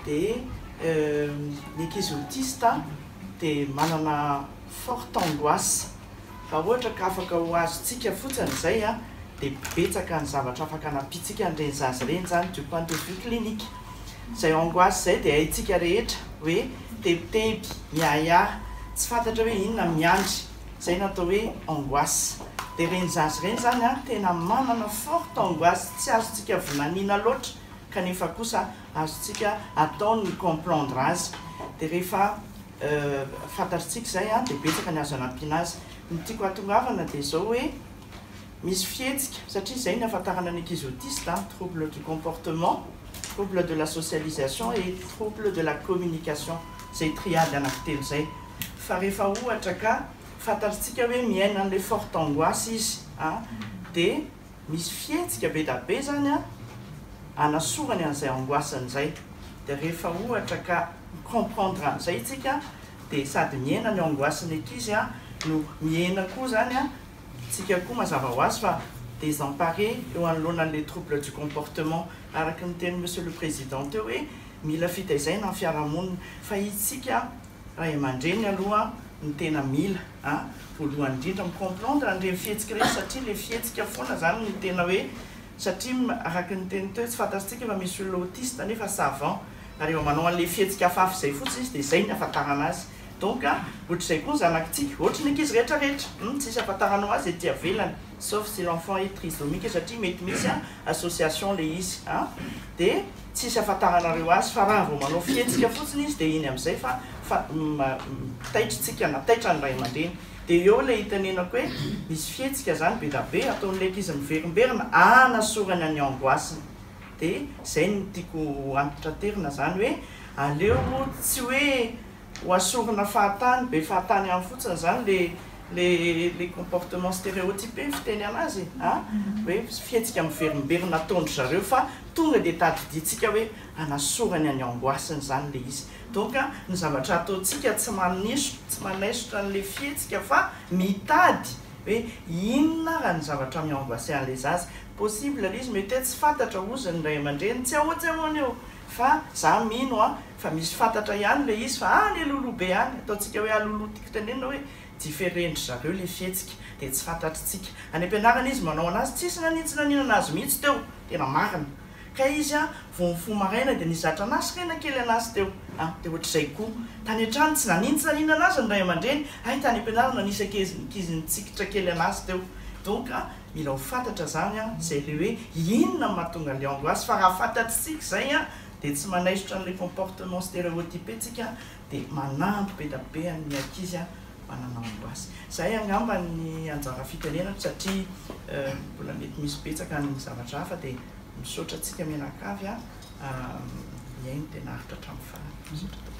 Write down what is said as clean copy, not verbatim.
dia ny ankizy autiste dia manana forte angoisse fa ohatra ka afaka ho azontsika fotsiny izay a dia betsaka ny zavatra afaka anapitsika an'ireny zaza ireny zany du point de vue clinique izay angoisse izay dia haitsika rehetra hoe tebiteby miahiahy tsy fantatra hoe inona miandry izay natao hoe angoisse dia reny zaza ireny zany a tena manana forte angoisse tsy azontsika vinaniana loatra kanefa kosa azontsika ataony comprendre azy dia rehefa fantatritsika izay a dia betsaka ny azo anampiana azy ny tiako atongavana dia zao hoe misy fihetsika satria izay ny ahafantarana ny ankizy autiste trouble du comportement, trouble de la socialisation et trouble de la communication zay triade anankitelo zay fa rehefa ohatra ka fantatritsika hoe miaina an'ilay forte angoisse izy dia misy fihetsika be da be zany a anasorany an'izay angoissany zay dia rehefa ohatra ka comprendre an'izay itsika dia sady miaina ny angoisseny ankizy no miaina koa zany a tsika koa mazava ho azy fa désemparé eo anoloanan'ilay trouble du comportement araka ny teny monsieur le président teo hoe mila fitaizana amin'ny fiarahamonina fa itsika ray aman-dreny aloha ny tena mila voalohany indrindra micomprendre an'ireny fihetsika ireny satria le fihetsika foana zany ny tena hoe satria araka ny teny teo tsy fantatritsika fa misy olona autiste nefa savant ary eo manao an'le fihetsika hafahafa izay fotsy izy dia izay ny afantarana azy donc ohatr'izay koa ny zanakitsika ohatry ny ankizy rehetrarehetra tsisy afantaranao azy ety avelany sauf si l'enfant est trisomique satria mety misy association le izy dia tsisy afantaranareo azy fa raha vao manao fihetsika fotsiny izy dia iny amin'izay fa taitritsika nataitra ny ray aman-dreny dia eo ilay hitanenako hoe misy fihetsika zany be da be ataon'ilay ankizy miverimberina anasorany any angoisseny dia izay no tiako antitraterina zany hoe aleo tsy hoe ho asorina fahatany be fahatany amin'ny fotsiny zany les comportements stéréotypés fiteny anazy hoe fihetsika miverimberina ataondry zareo fa tonga dia tadiditsika hoe anasorany any angoisseny zany le izy donc ny zavatra ataontsika tsy manaisotra n'le fihetsika fa mitady hoe inona raha ny zavatra miangoisse an'le zaza possible le izy mety tsy fantatra ozany ray aman-dreny tsy ahotsy ahoana eo fa za mino fa misy fantatra ihany le izy fa le lolobe any ataontsika hoe alolo tiako tenena hoe diferendry zareo le fihetsika dia tsy fantatritsika any am-pianarana izy manao anazy tsisy nanitsy naninana azy mihitsy teo tena marina ka izy vao mifo maraina dia nizatra anazy rena kely anazy teo dia ohatr'izay koa tany an-trano tsy nanintsy naninana azy ny ray aman-dreny tany am-pianarana nisy ankizy nitsikitra kely anazy teo donc mila ho fantatra zany zay le hoe inona mahatonga le angoisse fa raha fantatritsika zay dia tsy manaisotra n'le comportement stéréotypé tsika dia manampy be da be amin'ny ankizy manana angoisse zay angamba ny anjara fitenenako satria mbola mety misy betsaka ny zavatra hafa dia misaotra tsika menakavy miaino tena aritra hatramin'ny farany.